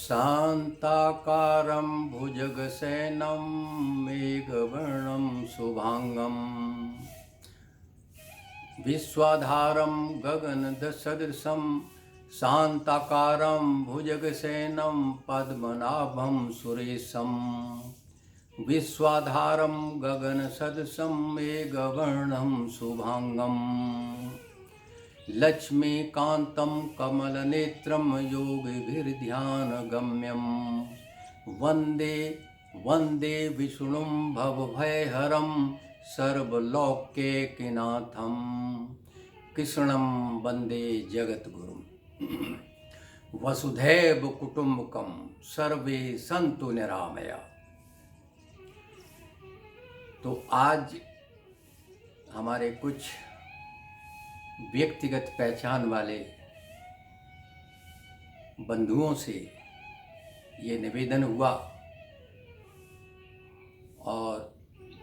शान्ताकारं भुजगशयनं मेघवर्णं शुभांगं विश्वाधारं गगनसदृशं शान्ताकारं भुजगशयनं पद्मनाभं सुरेशं विश्वाधारं गगनसदृशं मेघवर्णं शुभांगं लक्ष्मीकान्तं कमलनेत्रं योगिभिर्ध्यानगम्यं वन्दे वन्दे विष्णुं भवभयहरं सर्वलोकैकनाथं कृष्णं वन्दे जगद्गुरुं वसुधैव कुटुम्बकं सर्वे सन्तु निरामया। तो आज हमारे कुछ व्यक्तिगत पहचान वाले बंधुओं से ये निवेदन हुआ और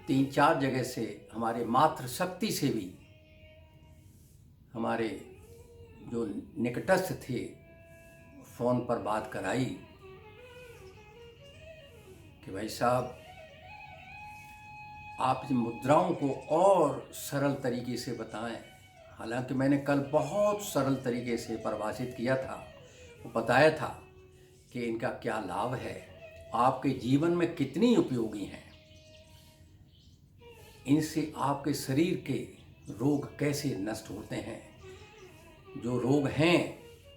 3-4 जगह से हमारे मातृशक्ति से भी हमारे जो निकटस्थ थे फ़ोन पर बात कराई कि भाई साहब आप इन मुद्राओं को और सरल तरीके से बताएं। हालांकि मैंने कल बहुत सरल तरीके से परिभाषित किया था, वो बताया था कि इनका क्या लाभ है, आपके जीवन में कितनी उपयोगी हैं, इनसे आपके शरीर के रोग कैसे नष्ट होते हैं, जो रोग हैं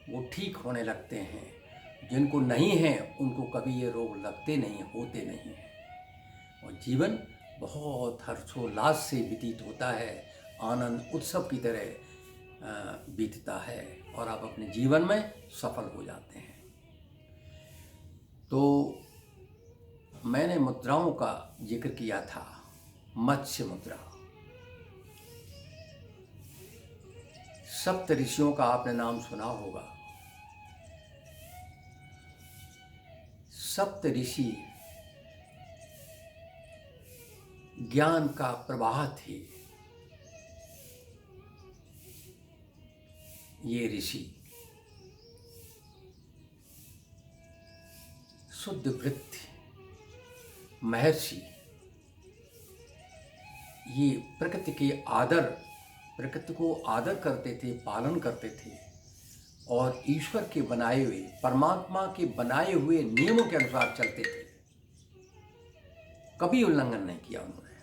वो ठीक होने लगते हैं, जिनको नहीं हैं उनको कभी ये रोग लगते नहीं, होते नहीं हैं और जीवन बहुत हर्षोल्लास से व्यतीत होता है, आनंद उत्सव की तरह बीतता है और आप अपने जीवन में सफल हो जाते हैं। तो मैंने मुद्राओं का जिक्र किया था, मत्स्य मुद्रा। सप्त ऋषियों का आपने नाम सुना होगा। सप्त ऋषि ज्ञान का प्रवाह थे। ये ऋषि शुद्ध वृत्ति महर्षि, ये प्रकृति को आदर करते थे, पालन करते थे और ईश्वर के बनाए हुए, परमात्मा के बनाए हुए नियमों के अनुसार चलते थे। कभी उल्लंघन नहीं किया उन्होंने।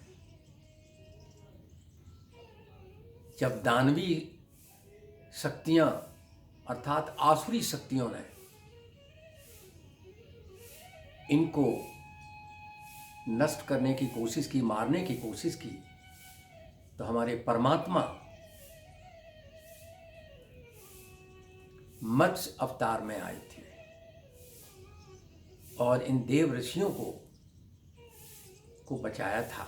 जब दानवी शक्तियां अर्थात आसुरी शक्तियों ने इनको नष्ट करने की कोशिश की, मारने की कोशिश की, तो हमारे परमात्मा मत्स्य अवतार में आए थे और इन देव ऋषियों को बचाया था।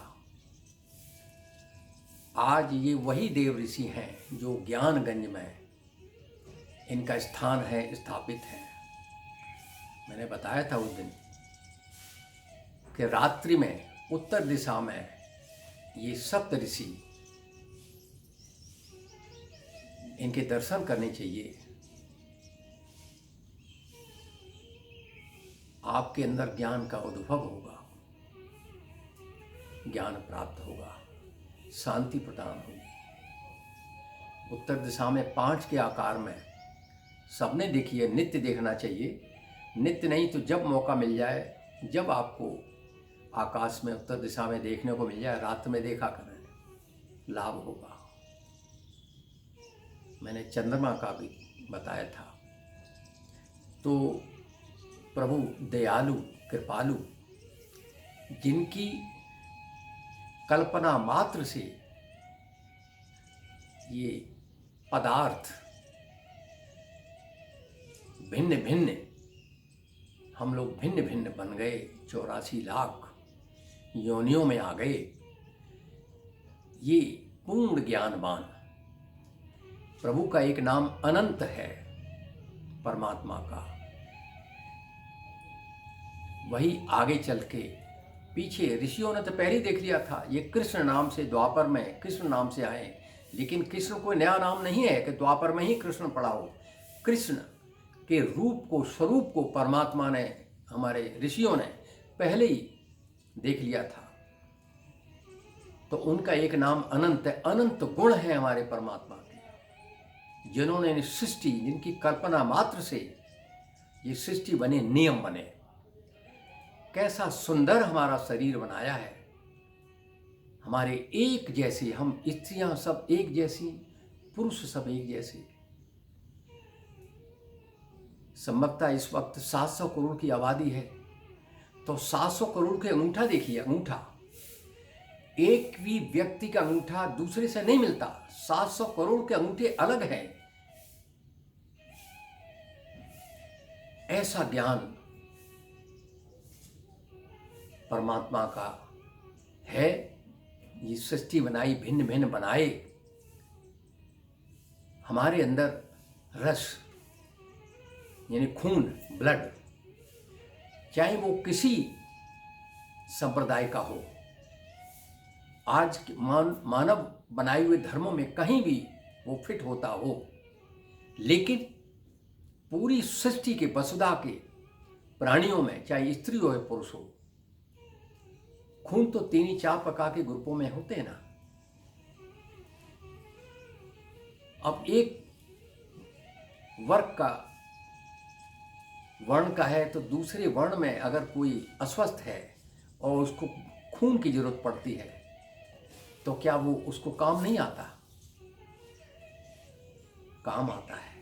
आज ये वही देव ऋषि हैं जो ज्ञानगंज में इनका स्थान है, स्थापित है। मैंने बताया था उस दिन कि रात्रि में उत्तर दिशा में ये सप्त ऋषि, इनके दर्शन करने चाहिए। आपके अंदर ज्ञान का उद्भव होगा, ज्ञान प्राप्त होगा, शांति प्रदान होगी। उत्तर दिशा में 5 के आकार में सबने देखिए, नित्य देखना चाहिए। नित्य नहीं तो जब मौका मिल जाए, जब आपको आकाश में उत्तर दिशा में देखने को मिल जाए, रात में देखा करें, लाभ होगा। मैंने चंद्रमा का भी बताया था। तो प्रभु दयालु, कृपालु, जिनकी कल्पना मात्र से ये पदार्थ भिन्न भिन्न, हम लोग भिन्न भिन्न बन गए, 84 लाख योनियों में आ गए। ये पूर्ण ज्ञानवान प्रभु का एक नाम अनंत है, परमात्मा का। वही आगे चल के पीछे ऋषियों ने तो पहले ही देख लिया था, ये कृष्ण नाम से, द्वापर में कृष्ण नाम से आए। लेकिन कृष्ण कोई नया नाम नहीं है कि द्वापर में ही कृष्ण पड़ा हो। कृष्ण के रूप को, स्वरूप को परमात्मा ने, हमारे ऋषियों ने पहले ही देख लिया था। तो उनका एक नाम अनंत है। अनंत गुण है हमारे परमात्मा के, जिन्होंने सृष्टि, जिनकी कल्पना मात्र से ये सृष्टि बने, नियम बने। कैसा सुंदर हमारा शरीर बनाया है, हमारे एक जैसे, हम स्त्रियां सब एक जैसी, पुरुष सब एक जैसे। संभवतः इस वक्त 700 करोड़ की आबादी है, तो 700 करोड़ के अंगूठा देखिए, अंगूठा, एक भी व्यक्ति का अंगूठा दूसरे से नहीं मिलता। 700 करोड़ के अंगूठे अलग हैं। ऐसा ज्ञान परमात्मा का है। ये सृष्टि बनाई, भिन्न भिन्न बनाए, हमारे अंदर रस यानी खून, ब्लड, चाहे वो किसी संप्रदाय का हो, आज मानव बनाए हुए धर्मों में कहीं भी वो फिट होता हो, लेकिन पूरी सृष्टि के, वसुधा के प्राणियों में, चाहे स्त्री हो या पुरुष हो, खून तो 3-4 प्रकार के ग्रुपों में होते हैं ना। अब एक वर्ग का, वर्ण का है, तो दूसरे वर्ण में अगर कोई अस्वस्थ है और उसको खून की जरूरत पड़ती है, तो क्या वो उसको काम नहीं आता? काम आता है।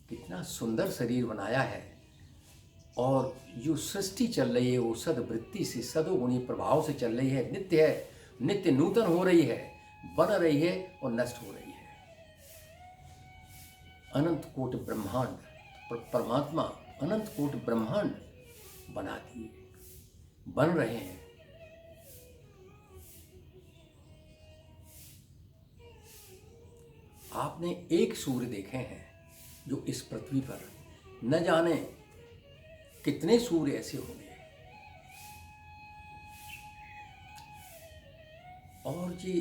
कितना सुंदर शरीर बनाया है। और जो सृष्टि चल रही है वो सद्वृत्ति से, सदोगुणी प्रभाव से चल रही है, नित्य है, नित्य नूतन हो रही है, बन रही है और नष्ट हो रही है। अनंत कोटि ब्रह्मांड, परमात्मा अनंत कोटि ब्रह्मांड बना दिए, बन रहे हैं। आपने एक सूर्य देखे हैं जो इस पृथ्वी पर, न जाने कितने सूर्य ऐसे होंगे। और ये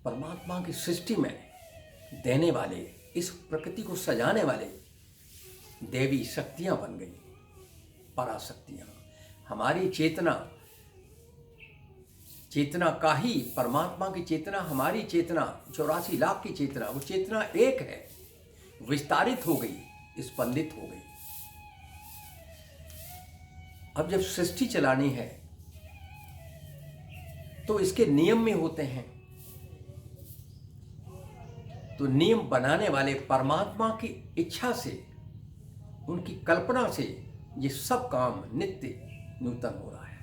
परमात्मा की सृष्टि में देने वाले, इस प्रकृति को सजाने वाले देवी शक्तियां बन गई, पराशक्तियां। हमारी चेतना, चेतना का ही, परमात्मा की चेतना, हमारी चेतना 84 लाख की चेतना, वो चेतना एक है, विस्तारित हो गई, स्पंदित हो गई। अब जब सृष्टि चलानी है तो इसके नियम में होते हैं। तो नियम बनाने वाले परमात्मा की इच्छा से, उनकी कल्पना से ये सब काम नित्य नूतन हो रहा है।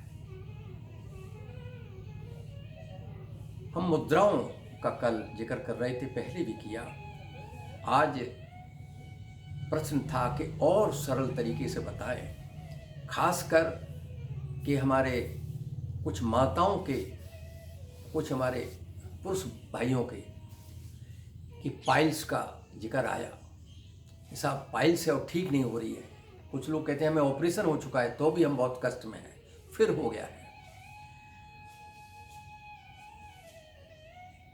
हम मुद्राओं का कल जिक्र कर रहे थे, पहले भी किया। आज प्रश्न था कि और सरल तरीके से बताएं, खासकर कि हमारे कुछ माताओं के, कुछ हमारे पुरुष भाइयों के, कि पाइल्स का जिक्र आया। ऐसा पाइल्स है और ठीक नहीं हो रही है। कुछ लोग कहते हैं हमें ऑपरेशन हो चुका है तो भी हम बहुत कष्ट में हैं, फिर हो गया है।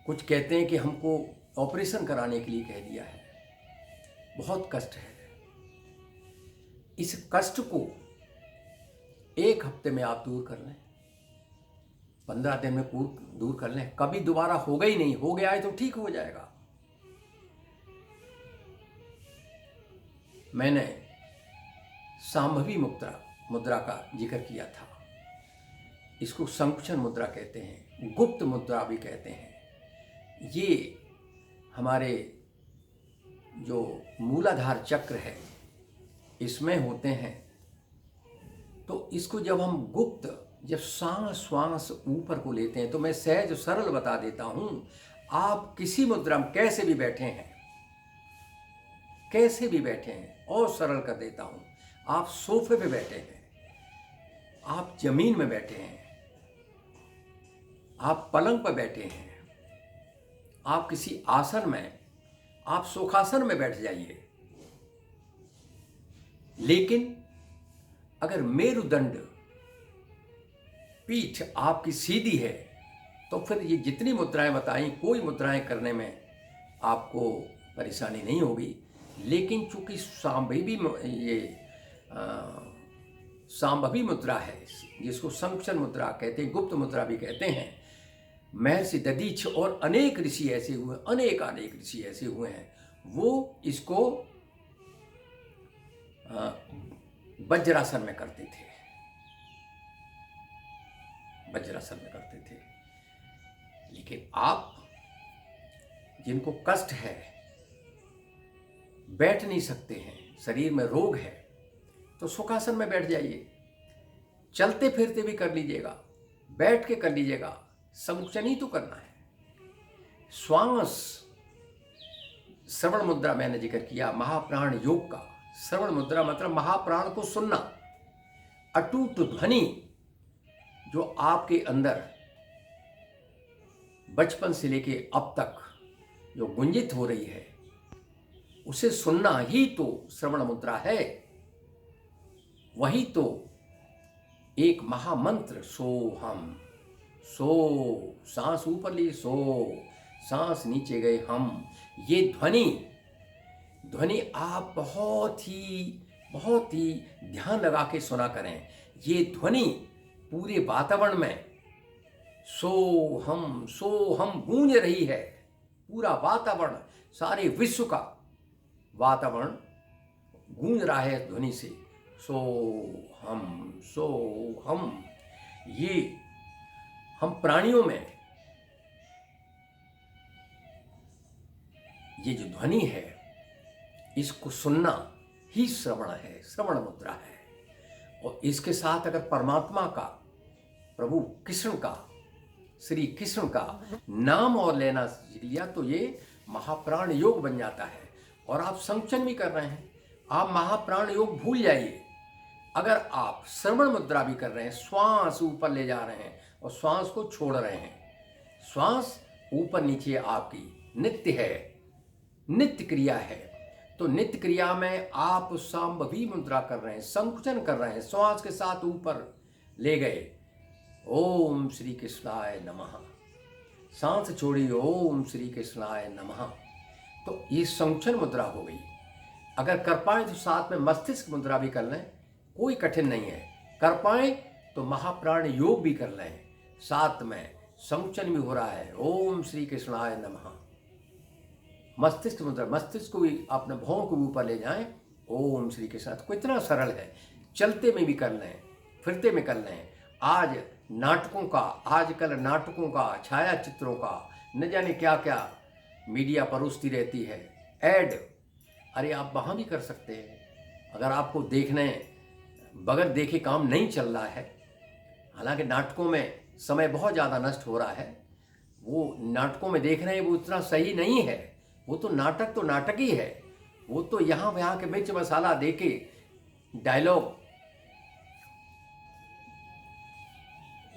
कुछ कहते हैं कि हमको ऑपरेशन कराने के लिए कह दिया है, बहुत कष्ट है। इस कष्ट को 1 हफ्ते में आप दूर कर लें, 15 दिन में दूर कर लें, कभी दोबारा होगा ही नहीं। हो गया है तो ठीक हो जाएगा। मैंने सांभवी मुद्रा का जिक्र किया था। इसको संकुचन मुद्रा कहते हैं, गुप्त मुद्रा भी कहते हैं। ये हमारे जो मूलाधार चक्र है इसमें होते हैं। तो इसको जब हम गुप्त, जब श्वास ऊपर को लेते हैं, तो मैं सहज सरल बता देता हूं। आप किसी मुद्रा में कैसे भी बैठे हैं, कैसे भी बैठे हैं, और सरल कर देता हूं। आप सोफे पे बैठे हैं, आप जमीन में बैठे हैं, आप पलंग पर बैठे हैं, आप किसी आसन में, आप सुखासन में बैठ जाइए। लेकिन अगर मेरुदंड, पीठ आपकी सीधी है, तो फिर ये जितनी मुद्राएं बताई, कोई मुद्राएं करने में आपको परेशानी नहीं होगी। लेकिन चूंकि ये सांभवी मुद्रा है, जिसको संकुचन मुद्रा कहते हैं, गुप्त मुद्रा भी कहते हैं। महर्षि दधीच और अनेक ऋषि ऐसे हुए, अनेक ऋषि ऐसे हुए हैं, वो इसको वज्रासन में करते थे, वज्रासन में करते थे। लेकिन आप जिनको कष्ट है, बैठ नहीं सकते हैं, शरीर में रोग है, तो सुखासन में बैठ जाइए। चलते फिरते भी कर लीजिएगा, बैठ के कर लीजिएगा, संकुचन ही तो करना है। श्वास श्रवण मुद्रा मैंने जिक्र किया, महाप्राण योग का। श्रवण मुद्रा मतलब महाप्राण को सुनना, अटूट ध्वनि जो आपके अंदर बचपन से लेके अब तक जो गुंजित हो रही है, उसे सुनना ही तो श्रवण मुद्रा है। वही तो एक महामंत्र, सोहम, सो, सांस ऊपर ली सो, सांस नीचे गए हम। ये ध्वनि आप बहुत ही ध्यान लगा के सुना करें। ये ध्वनि पूरे वातावरण में सोहम गूंज रही है। पूरा वातावरण, सारे विश्व का वातावरण गूंज रहा है ध्वनि से। सोहम। ये हम प्राणियों में ये जो ध्वनि है, इसको सुनना ही श्रवण है, श्रवण मुद्रा है। और इसके साथ अगर परमात्मा का, प्रभु कृष्ण का, श्री कृष्ण का नाम और लेना सीख लिया तो ये महाप्राण योग बन जाता है। और आप संकुचन भी कर रहे हैं, आप महाप्राण योग भूल जाइए। अगर आप श्रवण मुद्रा भी कर रहे हैं, श्वास ऊपर ले जा रहे हैं और श्वास को छोड़ रहे हैं, श्वास ऊपर नीचे आपकी नित्य है, नित्य क्रिया है। तो नित्य क्रिया में आप सांभवी मुद्रा कर रहे हैं, संकुचन कर रहे हैं, श्वास के साथ ऊपर ले गए, ओम श्री कृष्णाय नमः, सांस छोड़ी, ओम श्री कृष्णाय नमः। तो ये संकुचन मुद्रा हो गई। अगर कर पाए तो साथ में मस्तिष्क मुद्रा भी कर लें, कोई कठिन नहीं है। कर पाए तो महाप्राण योग भी कर लें, साथ में संकुचन भी हो रहा है, ओम श्री कृष्णाय नमः। मस्तिष्क मुद्रा, मस्तिष्क को भी अपने भौं को ऊपर ले जाएं, ओम श्री कृष्ण। तो इतना सरल है, चलते में भी कर लें, फिरते में कर लें। आज नाटकों का, आजकल नाटकों का, छाया चित्रों का, न जाने क्या क्या मीडिया परोसती रहती है, ऐड। अरे आप वहाँ भी कर सकते हैं। अगर आपको देखने बगैर देखे काम नहीं चल रहा है, हालांकि नाटकों में समय बहुत ज़्यादा नष्ट हो रहा है, वो नाटकों में देख रहे हैं, वो उतना सही नहीं है। वो तो नाटक ही है। वो तो यहाँ वहाँ के मिर्च मसाला देके डायलॉग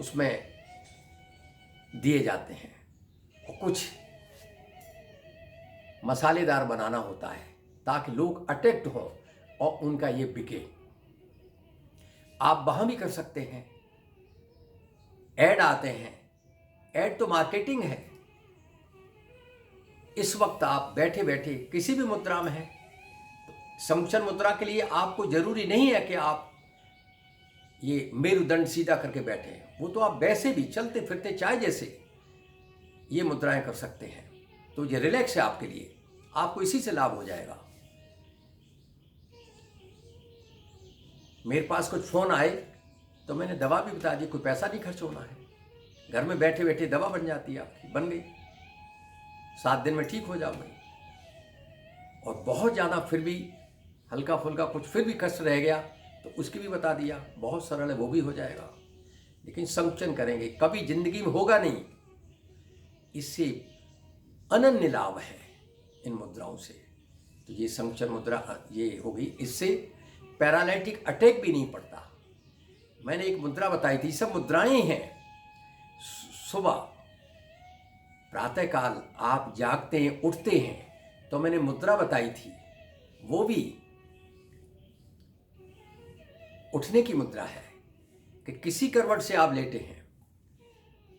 उसमें दिए जाते हैं, और कुछ मसालेदार बनाना होता है ताकि लोग अट्रैक्ट हों और उनका ये बिके। आप वहाँ भी कर सकते हैं, ऐड आते हैं, ऐड तो मार्केटिंग है। इस वक्त आप बैठे बैठे किसी भी मुद्रा में हैं, तो संकुचन मुद्रा के लिए आपको जरूरी नहीं है कि आप ये मेरुदंड सीधा करके बैठे हैं। वो तो आप वैसे भी चलते फिरते चाय जैसे ये मुद्राएं कर सकते हैं। तो ये रिलैक्स है आपके लिए, आपको इसी से लाभ हो जाएगा। मेरे पास कुछ फोन आए तो मैंने दवा भी बता दी, कोई पैसा नहीं खर्च होना है, घर में बैठे बैठे दवा बन जाती है आपकी, बन गई, 7 दिन में ठीक हो जाओगे। और बहुत ज़्यादा फिर भी हल्का फुल्का कुछ फिर भी कष्ट रह गया तो उसकी भी बता दिया, बहुत सरल है, वो भी हो जाएगा। लेकिन संकुचन करेंगे, कभी जिंदगी में होगा नहीं। इससे अनन्य लाभ है इन मुद्राओं से। तो ये संकुचन मुद्रा ये हो गई, इससे पैरालिटिक अटैक भी नहीं पड़ता। मैंने एक मुद्रा बताई थी, सब मुद्राएं हैं। सुबह प्रातःकाल आप जागते हैं, उठते हैं, तो मैंने मुद्रा बताई थी, वो भी उठने की मुद्रा है कि किसी करवट से आप लेटे हैं,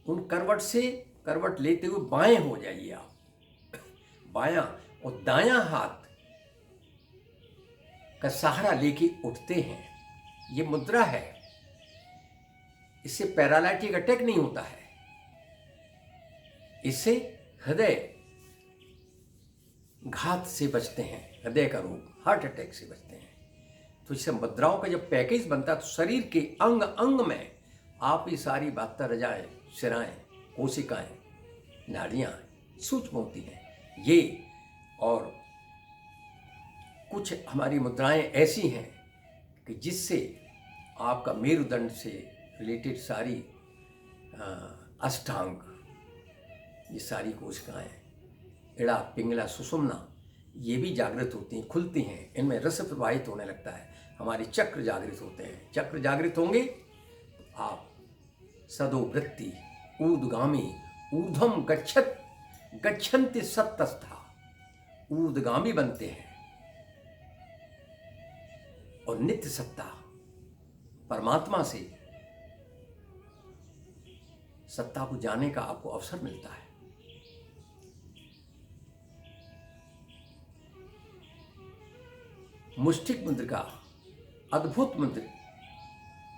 उन करवट से करवट लेते हुए बाएं हो जाइए आप, बायां, और दायां हाथ का सहारा लेके उठते हैं। ये मुद्रा है, इससे पैरालिटिक अटैक नहीं होता है, इससे हृदय घात से बचते हैं, हृदय का रोग, हार्ट अटैक से बचते हैं। तो इससे मुद्राओं का जब पैकेज बनता है तो शरीर के अंग अंग में आप ये सारी बातें, रजाएं, शिराएं, कोशिकाएं, नाड़ियाँ सूक्ष्म होती हैं ये। और कुछ हमारी मुद्राएं ऐसी हैं कि जिससे आपका मेरुदंड से रिलेटेड सारी अष्टांग, ये सारी कोशिकाएं, इड़ा, पिंगला, सुषुम्ना, ये भी जागृत होती हैं, खुलती हैं, इनमें रस प्रवाहित होने लगता है, हमारे चक्र जागृत होते हैं। चक्र जागृत होंगे तो आप सदोवृत्ति, ऊर्ध्वगामी, ऊर्ध्वम गच्छत गच्छन्ति सत्तस्था, ऊर्ध्वगामी बनते हैं और नित्य सत्ता परमात्मा से सत्ता को जानने का आपको अवसर मिलता है। मुष्टिक मुद्रा का अद्भुत मुद्रा,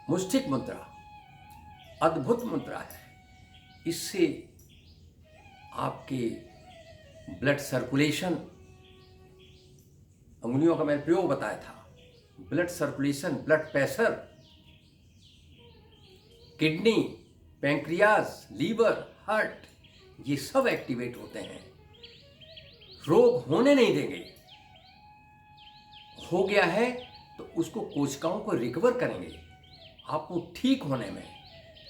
मुष्टिक मुद्रा अद्भुत मुद्रा है। इससे आपके ब्लड सर्कुलेशन, अंगुलियों का मैंने प्रयोग बताया था, blood circulation, blood pressure, kidney, pancreas, liver, heart, ये सब एक्टिवेट होते हैं। रोग होने नहीं देंगे, हो गया है तो उसको कोशिकाओं को रिकवर करेंगे आपको ठीक होने में,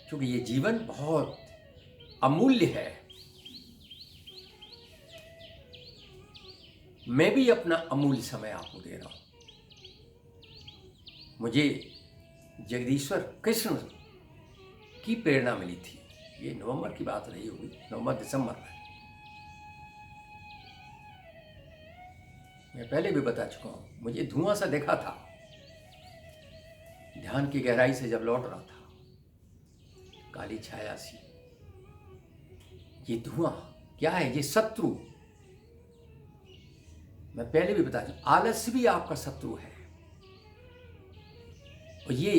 क्योंकि ये जीवन बहुत अमूल्य है। मैं भी अपना अमूल्य समय आपको दे रहा हूं। मुझे जगदीश्वर कृष्ण की प्रेरणा मिली थी, ये नवंबर की बात रही होगी, नवंबर दिसंबर में। मैं पहले भी बता चुका हूं, मुझे धुआं सा देखा था ध्यान की गहराई से जब लौट रहा था, काली छाया सी। ये धुआं क्या है? ये शत्रु। मैं पहले भी बता चुका, आलस्य भी आपका शत्रु है। और ये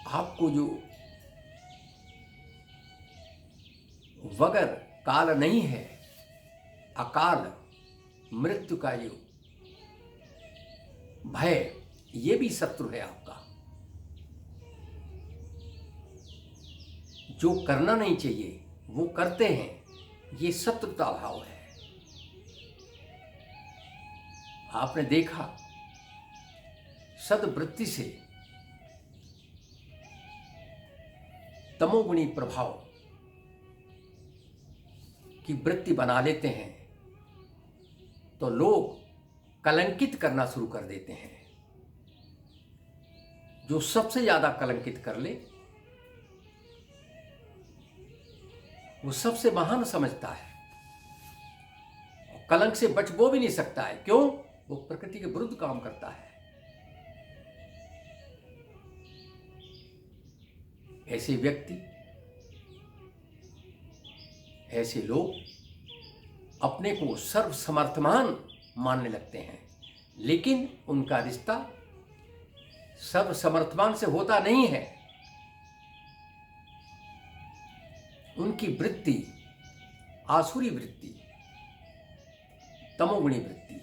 आपको जो वगर काल नहीं है, अकाल मृत्यु का जो भय, ये भी शत्रु है आपका। जो करना नहीं चाहिए वो करते हैं, ये शत्रुता भाव है। आपने देखा सद्वृत्ति से तमोगुणी प्रभाव की वृत्ति बना लेते हैं तो लोग कलंकित करना शुरू कर देते हैं। जो सबसे ज्यादा कलंकित कर ले वो सबसे महान समझता है, और कलंक से बच वो भी नहीं सकता है। क्यों? वो प्रकृति के विरुद्ध काम करता है। ऐसे व्यक्ति, ऐसे लोग अपने को सर्वसमर्थमान मानने लगते हैं, लेकिन उनका रिश्ता सर्वसमर्थमान से होता नहीं है। उनकी वृत्ति आसुरी वृत्ति, तमोगुणी वृत्ति,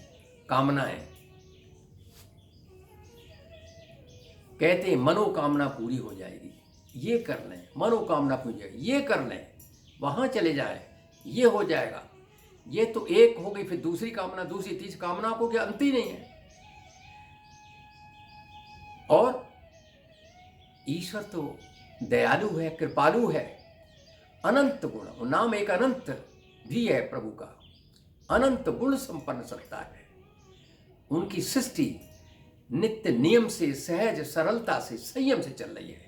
कामनाएं। कहते हैं मनोकामना पूरी हो जाएगी, ये कर लें, मनोकामना पूरी हो जाएगी, ये कर लें, वहां चले जाएं, ये हो जाएगा। ये तो एक हो गई, फिर दूसरी कामना, दूसरी, तीसरी कामना को क्या अंत ही नहीं है। और ईश्वर तो दयालु है, कृपालु है, अनंत गुण, वो नाम एक अनंत भी है प्रभु का, अनंत गुण संपन्न सत्ता है। उनकी सृष्टि नित्य नियम से, सहज सरलता से, संयम से चल रही है।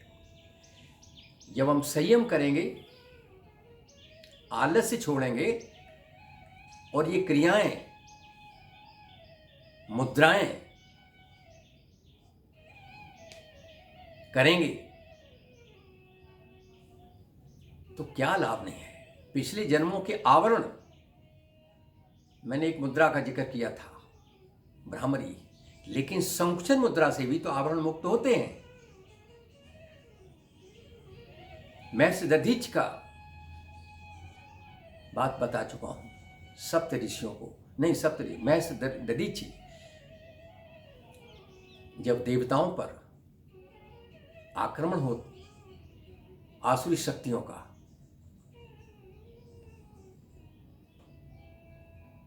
जब हम संयम करेंगे, आलस्य छोड़ेंगे और ये क्रियाएं, मुद्राएं करेंगे तो क्या लाभ नहीं है। पिछले जन्मों के आवरण, मैंने एक मुद्रा का जिक्र किया था, भ्रामरी, लेकिन संकुचन मुद्रा से भी तो आवरण मुक्त होते हैं। महर्षि दधीच का बात बता चुका हूं, सप्त ऋषियों को, नहीं महर्षि दधीच जब देवताओं पर आक्रमण हो आसुरी शक्तियों का,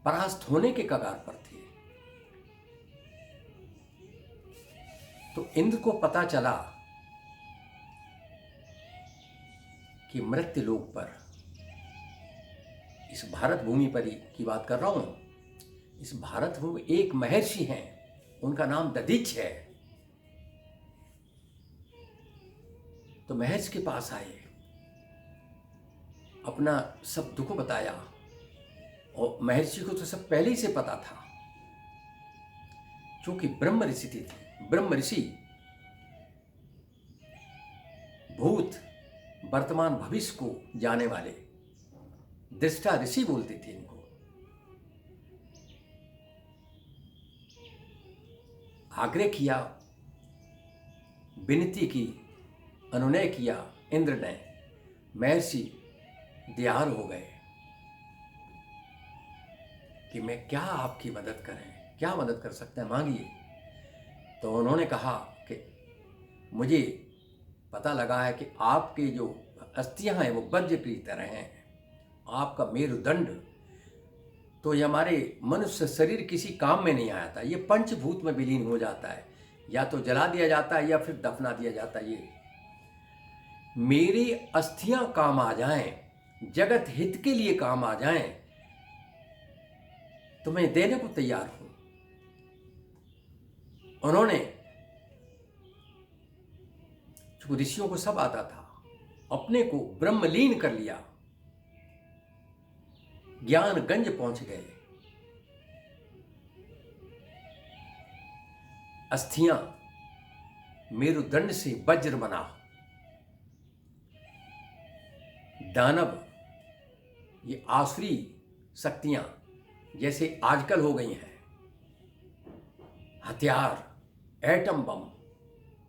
परास्त होने के कगार पर थे, तो इंद्र को पता चला कि मृत्यु लोक पर, इस भारत भूमि पर ही की बात कर रहा हूं, इस भारत भूमि एक महर्षि हैं, उनका नाम दधीच है। तो महर्षि के पास आए, अपना सब दुख बताया, और महर्षि को तो सब पहले ही से पता था, क्योंकि ब्रह्म ऋषि थे। ब्रह्म ऋषि भूत वर्तमान भविष्य को जाने वाले दृष्टा ऋषि बोलते थे इनको। आग्रह किया, विनती की, अनुनय किया इंद्र ने। महर्षि दयाल हो गए कि मैं क्या आपकी मदद करें, क्या मदद कर सकते हैं, मांगिए। तो उन्होंने कहा कि मुझे पता लगा है कि आपके जो अस्थियां हैं वो वज्र की तरह हैं, आपका मेरुदंड, तो ये हमारे मनुष्य शरीर किसी काम में नहीं आया था, ये पंचभूत में विलीन हो जाता है, या तो जला दिया जाता है या फिर दफना दिया जाता है। ये मेरी अस्थियां काम आ जाएं, जगत हित के लिए काम आ जाएं, तो मैं देने को तैयार हूं। उन्होंने, चूंकि ऋषियों को सब आता था, अपने को ब्रह्मलीन कर लिया, ज्ञान गंज पहुंच गए। अस्थियां मेरुदंड से वज्र बना। दानव, ये आसुरी शक्तियां जैसे आजकल हो गई हैं, हथियार, एटम बम,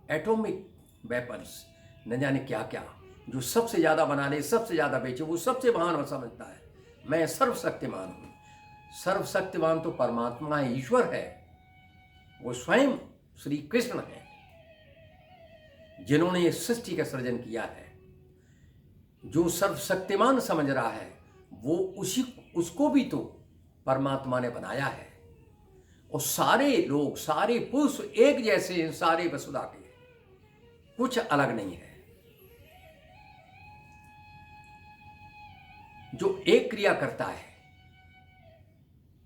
एटॉमिक वेपन्स, न जाने क्या क्या, जो सबसे ज्यादा बना ले, सबसे ज्यादा बेचे, वो सबसे महान समझता है। मैं सर्वशक्तिमान हूं। सर्वशक्तिमान तो परमात्मा है, ईश्वर है, वो स्वयं श्री कृष्ण है, जिन्होंने इस सृष्टि का सृजन किया है। जो सर्वशक्तिमान समझ रहा है, वो उसको भी तो परमात्मा ने बनाया है। और सारे लोग, सारे पुरुष एक जैसे हैं, सारे वसुधा के, कुछ अलग नहीं है। जो एक क्रिया करता है,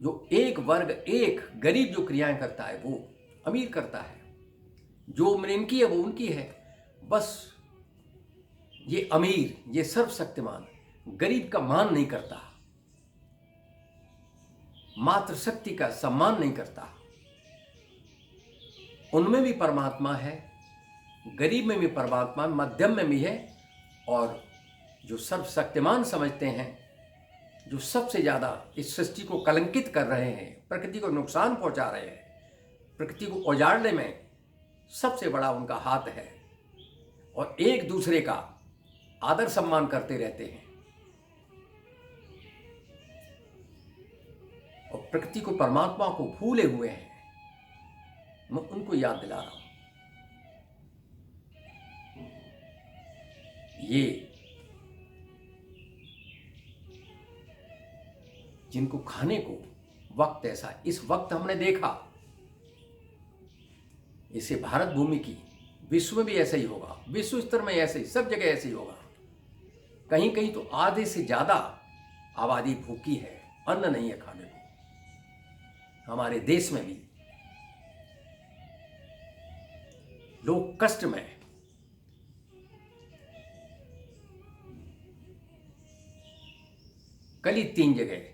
जो एक वर्ग, एक गरीब जो क्रियाएं करता है, वो अमीर करता है। जो इनकी है वो उनकी है। बस ये अमीर, ये सर्वशक्तिमान गरीब का मान नहीं करता, मातृशक्ति का सम्मान नहीं करता। उनमें भी परमात्मा है, गरीब में भी परमात्मा, मध्यम में भी है, और जो सर्वशक्तिमान समझते हैं, जो सबसे ज्यादा इस सृष्टि को कलंकित कर रहे हैं, प्रकृति को नुकसान पहुंचा रहे हैं, प्रकृति को उजाड़ने में सबसे बड़ा उनका हाथ है, और एक दूसरे का आदर सम्मान करते रहते हैं, और प्रकृति को, परमात्मा को भूले हुए हैं। मैं उनको याद दिला रहा हूं। ये जिनको खाने को वक्त ऐसा, इस वक्त हमने देखा, इसे भारत भूमि की, विश्व में भी ऐसा ही होगा, विश्व स्तर में ऐसे ही, सब जगह ऐसे ही होगा। कहीं कहीं तो आधे से ज्यादा आबादी भूखी है, अन्न नहीं है खाने को। हमारे देश में भी लोग कष्ट में। कल ही 3 जगह,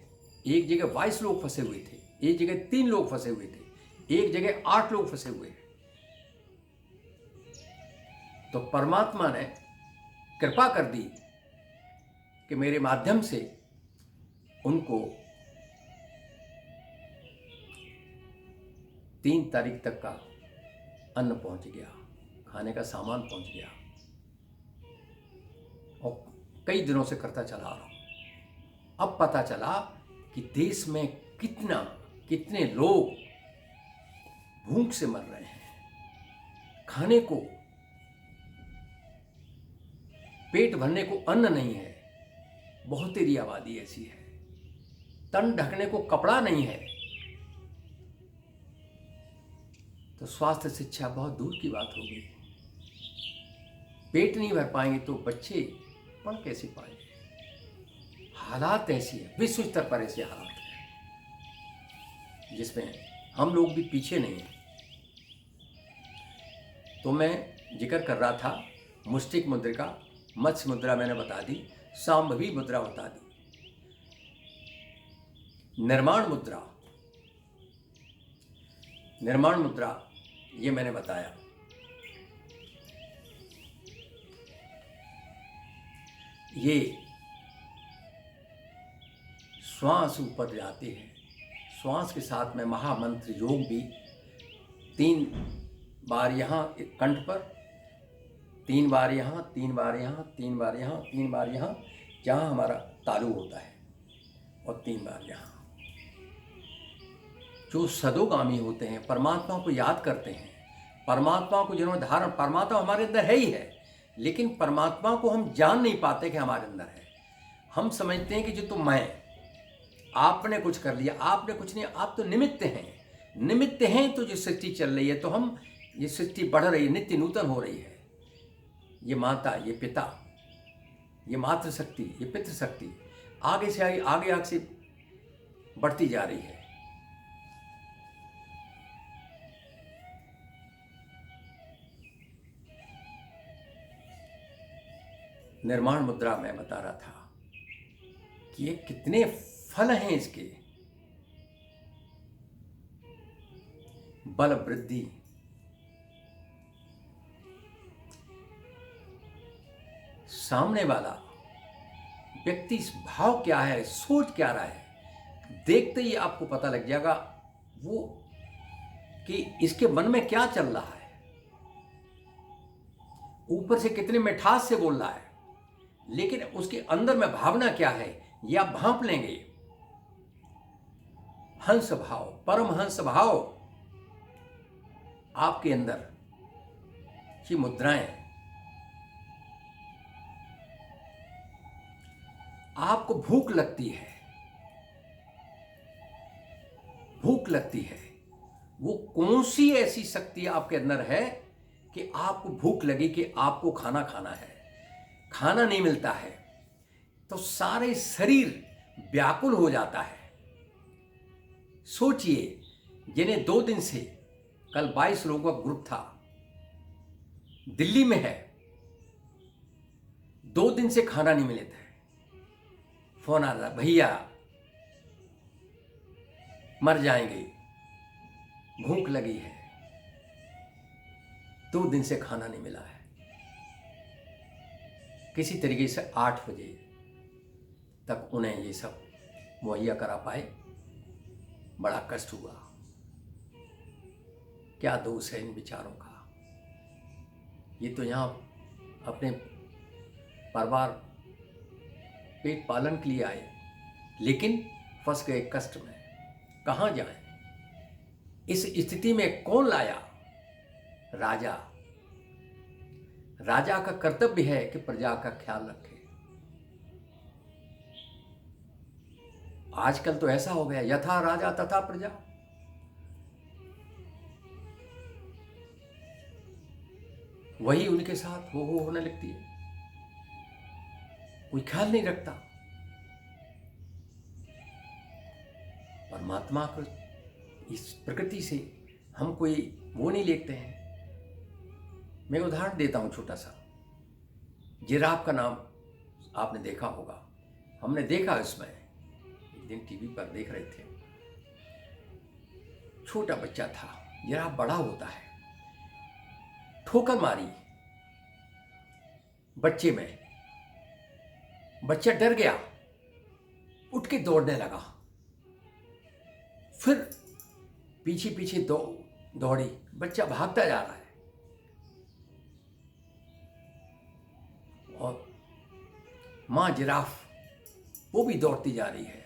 एक जगह 22 लोग फंसे हुए थे, एक जगह 3 लोग फंसे हुए थे, एक जगह 8 लोग फंसे हुए हैं। तो परमात्मा ने कृपा कर दी कि मेरे माध्यम से उनको 3 तारीख तक का अन्न पहुंच गया, खाने का सामान पहुंच गया, और कई दिनों से करता चला आ रहा हूं। अब पता चला कि देश में कितने लोग भूख से मर रहे हैं, खाने को, पेट भरने को अन्न नहीं है, बहुत तेरी आबादी ऐसी है, तन ढकने को कपड़ा नहीं है, तो स्वास्थ्य शिक्षा बहुत दूर की बात हो गई। पेट नहीं भर पाएंगे तो बच्चे पढ़ कैसे पाएंगे? हालात ऐसी है, विश्व स्तर पर ऐसे हालात हैं जिसमें हम लोग भी पीछे नहीं हैं। तो मैं जिक्र कर रहा था मुष्टिक मुद्रिका, मत्स्य मुद्रा मैंने बता दी, सांभवी मुद्रा बता दी, निर्माण मुद्रा ये मैंने बताया। ये श्वास ऊपर जाते हैं, श्वास के साथ में महामंत्र योग भी 3 बार यहाँ कंठ पर, 3 बार यहाँ, 3 बार यहाँ, 3 बार यहाँ, 3 बार यहाँ जहाँ हमारा तालु होता है, और 3 बार यहाँ। जो सदोगामी होते हैं, परमात्मा को याद करते हैं, परमात्मा को जिन्होंने धारण, परमात्मा हमारे अंदर है ही है, लेकिन परमात्मा को हम जान नहीं पाते कि हमारे अंदर है। हम समझते हैं कि जो तो मैं, आपने कुछ कर लिया, आपने कुछ नहीं, आप तो निमित्त हैं तो जो सृष्टि चल रही है, तो हम, ये सृष्टि बढ़ रही है, नित्य नूतन हो रही है। ये माता, ये पिता, ये मातृशक्ति, ये पितृशक्ति आगे से आगे से बढ़ती जा रही है। निर्माण मुद्रा में बता रहा था कि ये कितने फल हैं इसके, बल वृद्धि, सामने वाला व्यक्ति भाव क्या है, सोच क्या रहा है, देखते ही आपको पता लग जाएगा वो कि इसके मन में क्या चल रहा है, ऊपर से कितने मिठास से बोल रहा है, लेकिन उसके अंदर में भावना क्या है ये आप भांप लेंगे। हंस भाव, परम हंस भाव आपके अंदर की मुद्राएं, आपको भूख लगती है, वो कौन सी ऐसी शक्ति आपके अंदर है कि आपको भूख लगी कि आपको खाना खाना है, खाना नहीं मिलता है तो सारे शरीर व्याकुल हो जाता है। सोचिए, जिन्हें 2 दिन से, कल 22 लोगों का ग्रुप था, दिल्ली में है, 2 दिन से खाना नहीं मिले थे, फोन आ रहा, भैया मर जाएंगे, भूख लगी है, 2 दिन से खाना नहीं मिला है। किसी तरीके से 8 बजे तक उन्हें ये सब मुहैया करा पाए। बड़ा कष्ट हुआ, क्या दोष है इन विचारों का। ये तो यहाँ अपने परिवार पेट पालन के लिए आए, लेकिन फंस गए कष्ट में, कहाँ जाएं। इस स्थिति में कौन लाया? राजा का कर्तव्य है कि प्रजा का ख्याल रखे। आजकल तो ऐसा हो गया, यथा राजा तथा प्रजा। वही उनके साथ हो होने लगती है, कोई ख्याल नहीं रखता। परमात्मा को, इस प्रकृति से हम कोई वो नहीं लेते हैं। मैं उदाहरण देता हूं छोटा सा। जिराफ का नाम आपने देखा होगा, हमने देखा, इसमें एक दिन टीवी पर देख रहे थे, छोटा बच्चा था, जिराफ बड़ा होता है, ठोकर मारी बच्चे में, बच्चा डर गया, उठ के दौड़ने लगा, फिर पीछे पीछे दौड़ी, बच्चा भागता जा रहा है और माँ जिराफ वो भी दौड़ती जा रही है।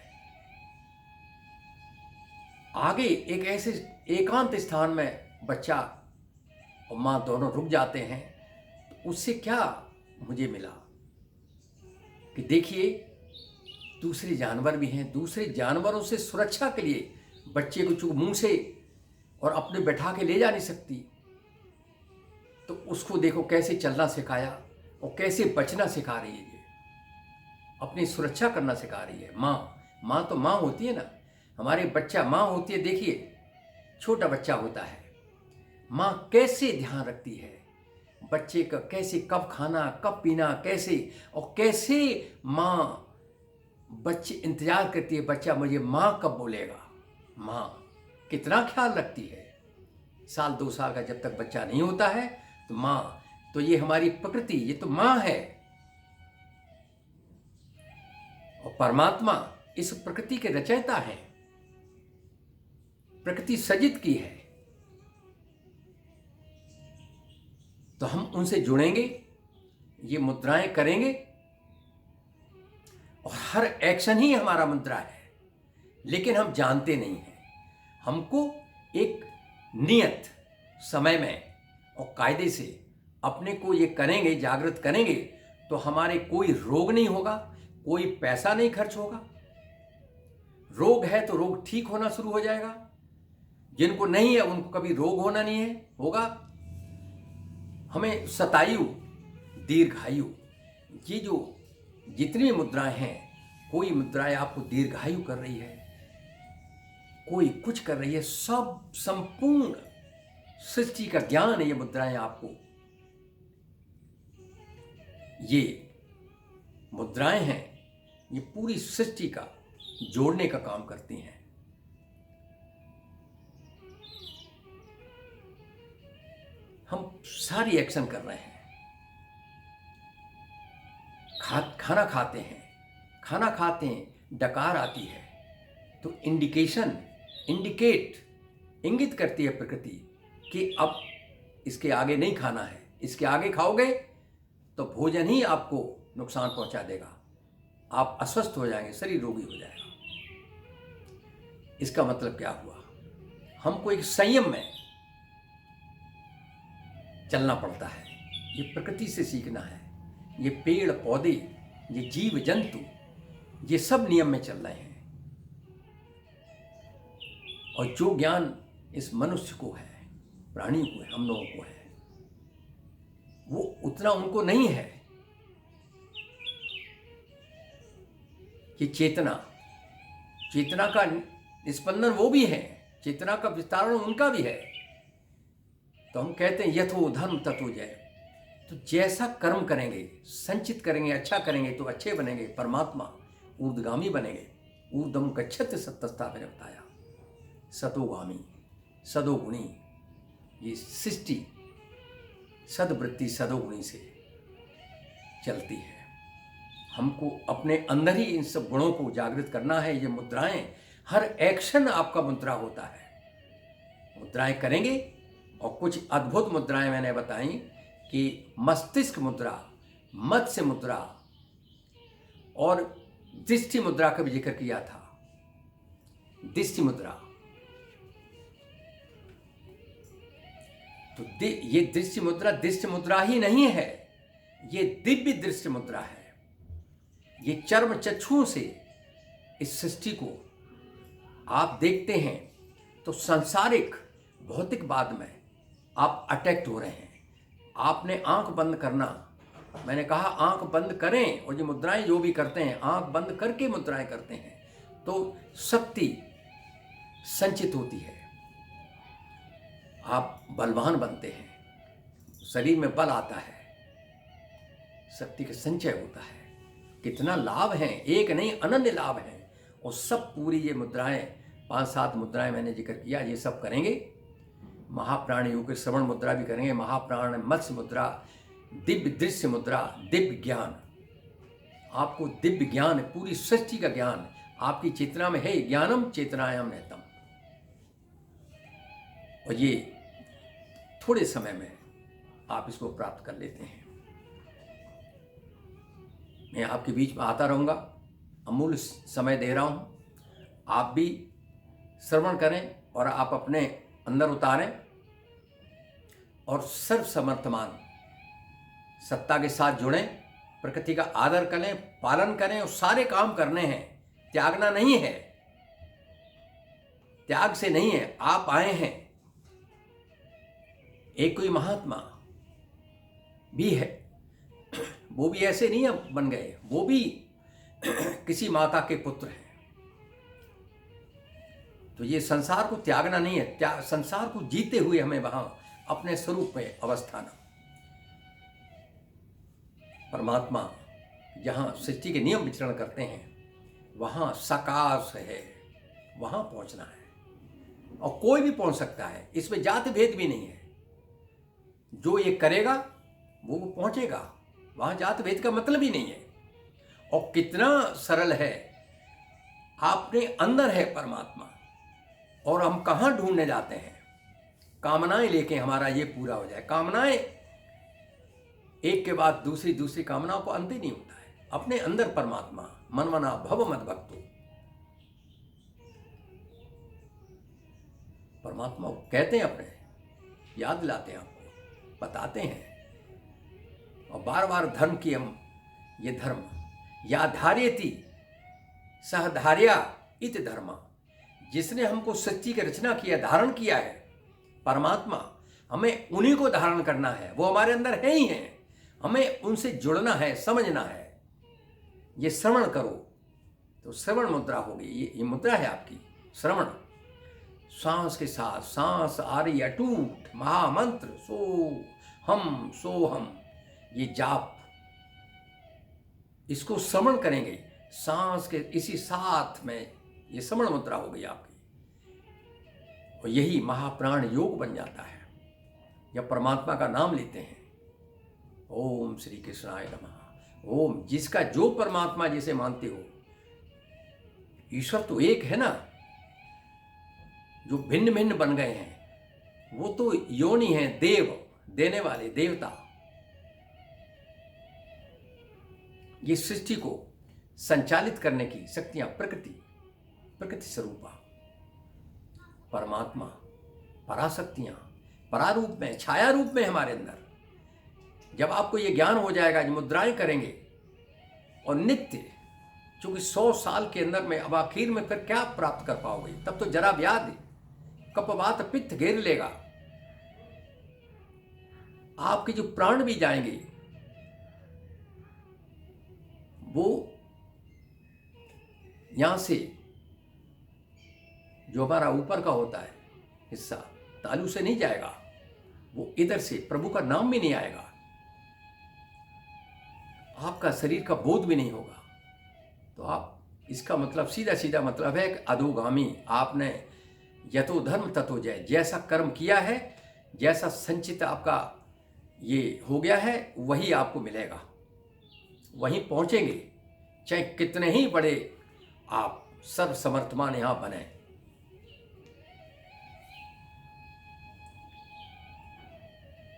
आगे एक ऐसे एकांत स्थान में बच्चा और माँ दोनों रुक जाते हैं। तो उससे क्या मुझे मिला कि देखिए दूसरे जानवर भी हैं, दूसरे जानवरों से सुरक्षा के लिए बच्चे को चूंकि मुंह से और अपने बैठा के ले जा नहीं सकती, तो उसको देखो कैसे चलना सिखाया और कैसे बचना सिखा रही है, ये अपनी सुरक्षा करना सिखा रही है। माँ तो माँ होती है ना, हमारे बच्चा माँ होती है। देखिए छोटा बच्चा होता है, माँ कैसे ध्यान रखती है बच्चे का, कैसे कब खाना कब पीना, कैसे और कैसे माँ बच्चे इंतजार करती है, बच्चा मुझे माँ कब बोलेगा। माँ कितना ख्याल रखती है। साल 2 साल का जब तक बच्चा नहीं होता है तो माँ, तो ये हमारी प्रकृति, ये तो माँ है। और परमात्मा इस प्रकृति के रचयिता हैं, प्रकृति सजित की है। तो हम उनसे जुड़ेंगे, ये मुद्राएं करेंगे और हर एक्शन ही हमारा मुद्रा है, लेकिन हम जानते नहीं हैं। हमको एक नियत समय में और कायदे से अपने को ये करेंगे, जागृत करेंगे, तो हमारे कोई रोग नहीं होगा, कोई पैसा नहीं खर्च होगा। रोग है तो रोग ठीक होना शुरू हो जाएगा, जिनको नहीं है उनको कभी रोग होना नहीं है होगा। हमें शतायु, दीर्घायु, ये जो जितनी भी मुद्राएं हैं, कोई मुद्राएं आपको दीर्घायु कर रही है, कोई कुछ कर रही है, सब संपूर्ण सृष्टि का ज्ञान है। ये मुद्राएं आपको, ये मुद्राएं हैं, ये पूरी सृष्टि का जोड़ने का काम करती हैं। हम सारी एक्शन कर रहे हैं। खाना खाते हैं, खाना खाते हैं, डकार आती है तो इंगित करती है प्रकृति कि अब इसके आगे नहीं खाना है, इसके आगे खाओगे तो भोजन ही आपको नुकसान पहुंचा देगा, आप अस्वस्थ हो जाएंगे, शरीर रोगी हो जाएगा। इसका मतलब क्या हुआ, हमको एक संयम में चलना पड़ता है। ये प्रकृति से सीखना है। ये पेड़ पौधे, ये जीव जंतु, ये सब नियम में चल रहे हैं। और जो ज्ञान इस मनुष्य को है, प्राणी को है, हम लोगों को है, वो उतना उनको नहीं है कि चेतना का निस्पंदन वो भी है, चेतना का विस्तारण उनका भी है। तो हम कहते हैं यथो धर्म तथो जय। तो जैसा कर्म करेंगे, संचित करेंगे, अच्छा करेंगे तो अच्छे बनेंगे, परमात्मा ऊर्ध्वगामी बनेंगे। ऊर्ध्वम गच्छति सत्तस्ता मैंने बताया, सतोगामी, सदोगुणी। ये सृष्टि सदवृत्ति सदोगुणी से चलती है। हमको अपने अंदर ही इन सब गुणों को जागृत करना है। ये मुद्राएं, हर एक्शन आपका मुद्रा होता है। मुद्राएं करेंगे और कुछ अद्भुत मुद्राएं मैंने बताई कि मस्तिष्क मुद्रा, मत्स्य मुद्रा और दृष्टि मुद्रा का भी जिक्र किया था। दृष्टि मुद्रा, तो ये दृष्टि मुद्रा ही नहीं है, ये दिव्य दृष्टि मुद्रा है। ये चर्म चक्षुओं से इस सृष्टि को आप देखते हैं तो सांसारिक भौतिकवाद में आप अटैक्ट हो रहे हैं। आपने आंख बंद करना, मैंने कहा आंख बंद करें, और ये मुद्राएं जो भी करते हैं आंख बंद करके मुद्राएं करते हैं तो शक्ति संचित होती है, आप बलवान बनते हैं, शरीर में बल आता है, शक्ति का संचय होता है। कितना लाभ है, एक नहीं अनन्य लाभ है। और सब पूरी ये मुद्राएं, 5-7 मुद्राएं मैंने जिक्र किया, ये सब करेंगे। महाप्राण योग के श्रवण मुद्रा भी करेंगे, महाप्राण मत्स्य मुद्रा, दिव्य दृश्य मुद्रा, दिव्य ज्ञान। आपको दिव्य ज्ञान, पूरी सृष्टि का ज्ञान आपकी चेतना में है। ज्ञानम चेतनायाम रहतम। और ये थोड़े समय में आप इसको प्राप्त कर लेते हैं। मैं आपके बीच में आता रहूँगा, अमूल्य समय दे रहा हूँ, आप भी श्रवण करें और आप अपने अंदर उतारें और सर्वसमर्थमान सत्ता के साथ जुड़ें, प्रकृति का आदर करें, पालन करें और सारे काम करने हैं, त्यागना नहीं है, त्याग से नहीं है। आप आए हैं, एक कोई महात्मा भी है, वो भी ऐसे नहीं बन गए, वो भी किसी माता के पुत्र हैं। तो ये संसार को त्यागना नहीं है, संसार को जीते हुए हमें वहां अपने स्वरूप में अवस्थाना। परमात्मा जहां सृष्टि के नियम विचरण करते हैं वहां सकाश है, वहां पहुंचना है और कोई भी पहुंच सकता है, इसमें जाति भेद भी नहीं है। जो ये करेगा वो पहुंचेगा, वहां जाति भेद का मतलब ही नहीं है। और कितना सरल है, आपने अंदर है परमात्मा और हम कहां ढूंढने जाते हैं, कामनाएं लेके हमारा ये पूरा हो जाए। कामनाएं एक के बाद दूसरी दूसरी कामनाओं को अंत ही नहीं होता है। अपने अंदर परमात्मा, मनमना भव मद भक्तो, परमात्मा कहते हैं, अपने याद दिलाते हैं, आपको बताते हैं। और बार बार धर्म की हम ये धर्म या धार्यति सह धार्या इत धर्मा, जिसने हमको सच्ची की रचना किया, धारण किया है परमात्मा, हमें उन्हीं को धारण करना है। वो हमारे अंदर है ही है, हमें उनसे जुड़ना है, समझना है। ये श्रवण करो तो श्रवण मुद्रा होगी, ये मुद्रा है आपकी श्रवण। सांस के साथ सांस आ रही अटूट महामंत्र सो हम, ये जाप, इसको श्रवण करेंगे सांस के इसी साथ में, ये श्रवण मुद्रा हो गई आपकी। और यही महाप्राण योग बन जाता है जब परमात्मा का नाम लेते हैं। ओम श्री कृष्णाय नमः। ओम, जिसका जो परमात्मा जिसे मानते हो, ईश्वर तो एक है ना, जो भिन्न भिन्न बन गए हैं वो तो योनि है, देव, देने वाले देवता। ये सृष्टि को संचालित करने की शक्तियां प्रकृति स्वरूपा परमात्मा, पराशक्तियां परारूप में, छाया रूप में हमारे अंदर। जब आपको ये ज्ञान हो जाएगा, जो मुद्राएं करेंगे और नित्य, चूंकि 100 साल के अंदर में अब आखिर में फिर क्या प्राप्त कर पाओगे, तब तो जरा व्याधि कपवात पित्त घेर लेगा, आपके जो प्राण भी जाएंगे, वो यहां से जो हमारा ऊपर का होता है हिस्सा, तालू से नहीं जाएगा, वो इधर से प्रभु का नाम भी नहीं आएगा, आपका शरीर का बोध भी नहीं होगा। तो आप, इसका मतलब सीधा सीधा मतलब है कि अधोगामी। आपने यतो धर्म ततो जय, जैसा कर्म किया है, जैसा संचित आपका ये हो गया है, वही आपको मिलेगा, वहीं पहुंचेंगे। चाहे कितने ही बड़े आप सर्वसमर्थमान यहां बने।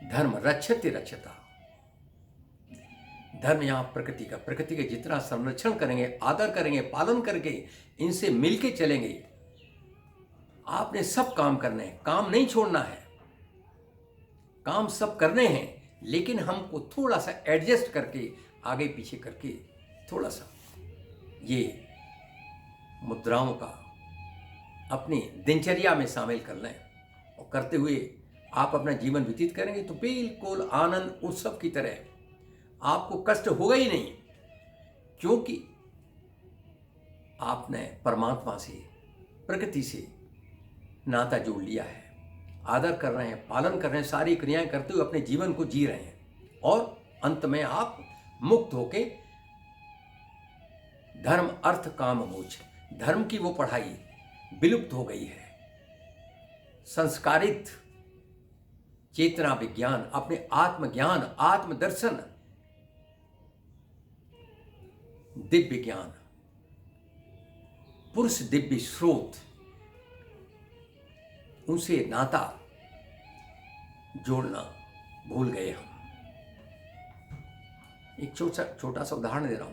धर्म रक्षति रक्षता, धर्म यहां प्रकृति का, प्रकृति के जितना संरक्षण करेंगे, आदर करेंगे, पालन करके इनसे मिलके चलेंगे। आपने सब काम करने हैं, काम नहीं छोड़ना है, काम सब करने हैं, लेकिन हमको थोड़ा सा एडजस्ट करके, आगे पीछे करके, थोड़ा सा ये मुद्राओं का अपनी दिनचर्या में शामिल कर लें और करते हुए आप अपना जीवन व्यतीत करेंगे तो बिल्कुल आनंद उत्सव की तरह आपको कष्ट होगा ही नहीं, क्योंकि आपने परमात्मा से, प्रकृति से नाता जोड़ लिया है, आदर कर रहे हैं, पालन कर रहे हैं, सारी क्रियाएं करते हुए अपने जीवन को जी रहे हैं और अंत में आप मुक्त होके धर्म अर्थ काम मोक्ष, धर्म की वो पढ़ाई विलुप्त हो गई है। संस्कारित चेतना विज्ञान, अपने आत्मज्ञान, आत्मदर्शन, दिव्य ज्ञान, पुरुष दिव्य स्रोत, उनसे नाता जोड़ना भूल गए हम। एक छोटा सा उदाहरण दे रहा हूँ।